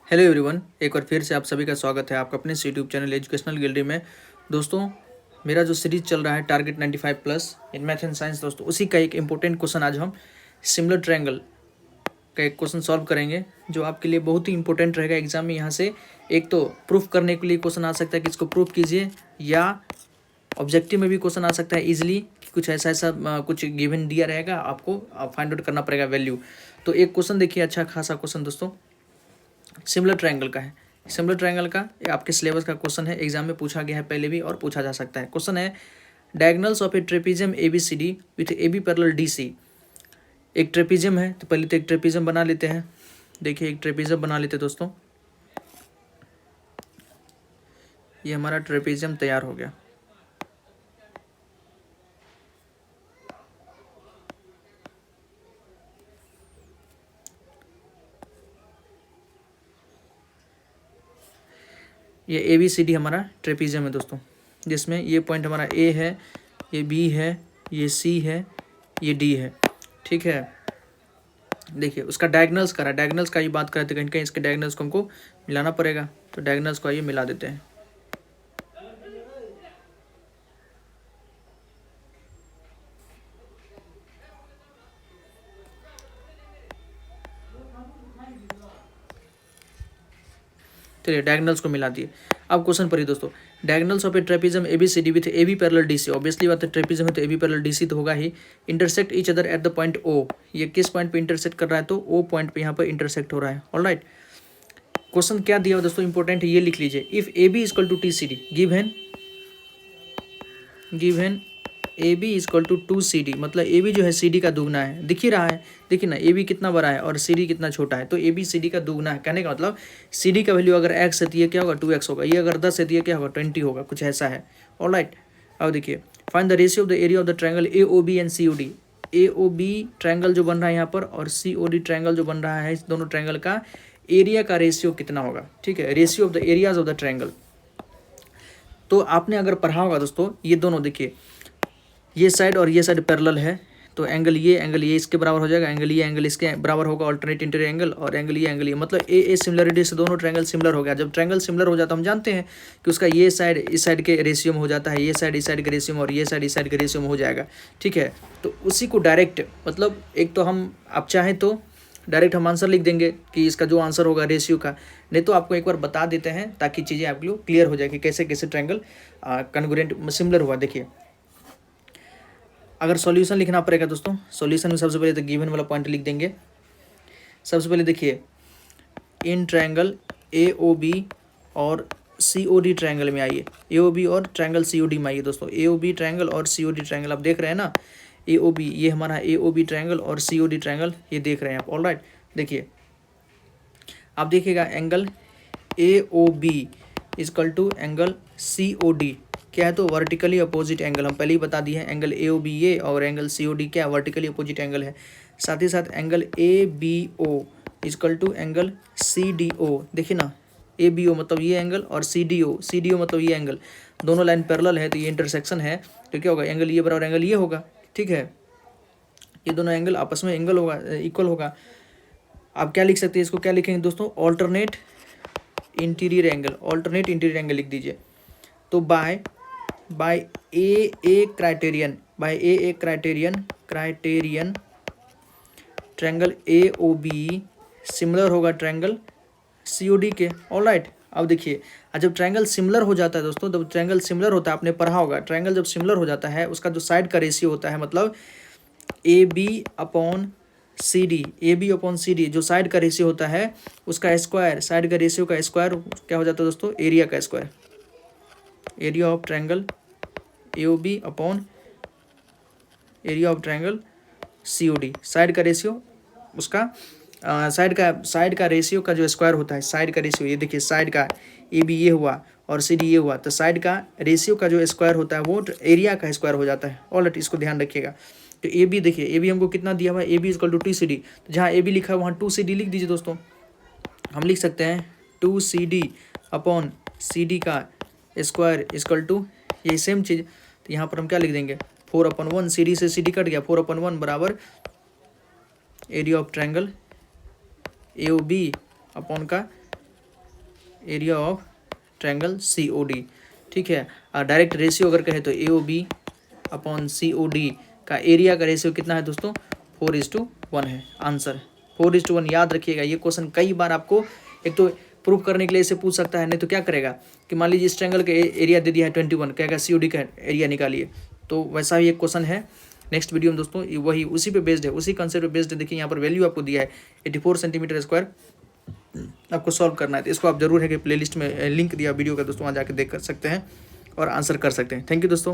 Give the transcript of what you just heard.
Hello everyone, एक बार फिर से आप सभी का स्वागत है आपका अपने यूट्यूब चैनल एजुकेशनल गैलरी में। दोस्तों, मेरा जो सीरीज चल रहा है target 95+ in math and science, दोस्तों उसी का एक इम्पोर्टेंट क्वेश्चन आज हम सिमिलर ट्रायंगल का एक क्वेश्चन सॉल्व करेंगे, जो आपके लिए बहुत ही इंपॉर्टेंट रहेगा एग्जाम में। यहाँ से एक तो प्रूफ करने के लिए क्वेश्चन आ सकता है कि इसको प्रूफ कीजिए, या ऑब्जेक्टिव में भी क्वेश्चन आ सकता है इजीली कि कुछ ऐसा कुछ गिवन दिया रहेगा, आपको फाइंड आउट करना पड़ेगा वैल्यू। तो एक क्वेश्चन देखिए, अच्छा खासा क्वेश्चन दोस्तों सिमिलर ट्रायंगल का है। सिमिलर ट्रायंगल का आपके सिलेबस का क्वेश्चन है, एग्जाम में पूछा गया है पहले भी और पूछा जा सकता है। क्वेश्चन है diagonals of A trapezium ABCD with AB parallel DC। एक ट्रेपेजियम है, तो पहले तो एक ट्रेपेजियम बना लेते हैं। देखिए, एक ट्रेपेजियम बना लेते हैं दोस्तों। ये हमारा ट्रेपेजियम तैयार हो गया। ये ABCD हमारा ट्रेपेजियम है दोस्तों, जिसमें ये पॉइंट हमारा A है, ये B है, ये C है, ये D है। ठीक है, देखिए उसका डायगोनल्स करा, डायगोनल्स का ये बात करते कहीं कहीं इसके डायगोनल्स को हमको मिलाना पड़ेगा, तो डायगोनल्स को ये मिला देते हैं। चलिए डायगोनल्स को मिला दिए। अब क्वेश्चन पढ़िए दोस्तों, diagonals of A trapezium ABCD with AB parallel DC। Obviously बात है, ट्रेपेजियम है तो AB पैरेलल DC तो होगा ही। Intersect each other at the point O। ये किस पॉइंट पे इंटरसेक्ट कर रहा है? तो O पॉइंट पे यहाँ पर इंटरसेक्ट हो रहा है। ऑलराइट, क्वेश्चन क्या दिया दोस्तों, इंपॉर्टेंट है, ये लिख लीजिए। If AB equal to TCD, given AB equal to 2CD, मतलब AB जो है CD का दुगना है। दिख ही रहा है, देखिए ना, AB कितना बड़ा है और CD कितना छोटा है, तो AB CD का दुगना है। कहने का मतलब CD का वैल्यू अगर x है तो ये क्या होगा, 2x होगा। ये अगर 10 है तो ये क्या होगा, 20 होगा, कुछ ऐसा है। ऑलराइट, अब देखिए, find the ratio of the area of the triangle AOB and COD। AOB triangle जो बन रहा है यहाँ पर और COD ट्रायंगल जो बन रहा है, इस दोनों ट्रायंगल का एरिया का रेशियो कितना होगा। ठीक है, ratio of the areas of the triangle. तो आपने अगर पढ़ा होगा दोस्तों, ये दोनों देखिए, ये साइड और ये साइड पैरेलल है, तो एंगल ये इसके बराबर हो जाएगा, एंगल इसके बराबर होगा, अल्टरनेट इंटीरियर एंगल, और एंगल ये, मतलब ए सिमिलरिटी से दोनों ट्रायंगल सिमिलर हो गया। जब ट्रायंगल सिमिलर हो जाता है, हम जानते हैं कि उसका ये साइड इस साइड के रेशियो में हो जाता है, ये साइड इस साइड के रेशियो में, और ये साइड इस साइड के रेशियो में हो जाएगा। ठीक है, तो उसी को डायरेक्ट, मतलब एक तो हम, आप चाहें तो डायरेक्ट हम आंसर लिख देंगे कि इसका जो आंसर होगा रेशियो का, नहीं तो आपको एक बार बता देते हैं ताकि चीज़ें आपके लिए क्लियर हो जाए कि कैसे कैसे ट्रायंगल कन्ग्रुएंट सिमिलर हुआ। देखिए, अगर सॉल्यूशन लिखना पड़ेगा दोस्तों, सॉल्यूशन में सबसे पहले तो गिवन वाला पॉइंट लिख देंगे। सबसे पहले देखिए, इन ट्रायंगल AOB और COD ट्रायंगल में आइए, AOB और ट्रायंगल COD में आइए दोस्तों। AOB ट्रायंगल और COD ट्रायंगल आप देख रहे हैं ना, AOB ये हमारा AOB ट्रायंगल और COD ट्रायंगल ये देख रहे हैं आप। ऑलराइट, देखिए आप देखिएगा, angle AOB equal to angle COD क्या है, तो वर्टिकली अपोजिट एंगल। हम पहले ही बता दिए हैं, एंगल AOB ये और एंगल COD क्या है, वर्टिकली अपोजिट एंगल है। साथ ही साथ angle ABO equal to angle CDO। देखिए ना, ABO मतलब ये एंगल और CDO मतलब ये एंगल, दोनों लाइन पैरेलल है, तो ये इंटरसेक्शन है, तो क्या होगा, एंगल ये बराबर एंगल ये होगा। ठीक है, ये दोनों एंगल आपस में एंगल होगा, इक्वल होगा। आप क्या लिख सकते हैं, इसको क्या लिखेंगे दोस्तों, ऑल्टरनेट इंटीरियर एंगल लिख दीजिए। तो बाय ए क्राइटेरियन ट्रायंगल AOB सिमिलर होगा ट्रायंगल COD के। ऑलराइट, अब देखिए, जब ट्रायंगल सिमिलर हो जाता है दोस्तों, जब ट्रायंगल सिमिलर होता है, आपने पढ़ा होगा, ट्रायंगल जब सिमिलर हो जाता है, उसका जो साइड का रेशियो होता है, मतलब AB अपॉन CD, जो साइड का रेशियो होता है उसका स्क्वायर, साइड का रेशियो का स्क्वायर क्या हो जाता है दोस्तों, एरिया का square. Area of triangle AOB upon area of triangle COD, side का रेशियो उसका साइड का रेशियो का जो स्क्वायर होता है, साइड का रेशियो, ये देखिए, साइड का AB ये हुआ और CD ये हुआ, तो साइड का रेशियो का जो स्क्वायर होता है वो एरिया का स्क्वायर हो जाता है। ऑलराइट, इसको ध्यान रखिएगा। तो AB देखिए, AB हमको कितना दिया हुआ है, AB इक्वल टू 2CD, तो जहाँ AB लिखा है वहाँ 2CD लिख दीजिए दोस्तों। हम लिख सकते हैं 2CD अपॉन CD का स्क्वायर इक्वल टू ये सेम चीज़, तो यहाँ पर हम क्या लिख देंगे, 4/1, CD से CD कट गया, 4/1 बराबर area of triangle AOB upon का एरिया ऑफ ट्रायंगल COD, ठीक है। डायरेक्ट रेशियो अगर कहे तो AOB अपॉन COD का एरिया का रेशियो कितना है दोस्तों, 4:1 है। आंसर 4:1 याद रखिएगा। ये क्वेश्चन कई बार आपको एक तो प्रूफ करने के लिए इसे पूछ सकता है, नहीं तो क्या करेगा कि मान लीजिए इस ट्रायंगल का एरिया दे दिया है 21, कहेगा COD का एरिया निकालिए। तो वैसा ही एक क्वेश्चन है नेक्स्ट वीडियो में दोस्तों, वही उसी पे बेस्ड है, उसी कंसेप्ट पे बेस्ड है। देखिए यहाँ पर वैल्यू आपको दिया है 84 सेंटीमीटर स्क्वायर, आपको सॉल्व करना है। तो इसको आप जरूर है कि प्लेलिस्ट में लिंक दिया वीडियो का दोस्तों, वहाँ जाकर देख कर सकते हैं और आंसर कर सकते हैं। थैंक यू दोस्तों।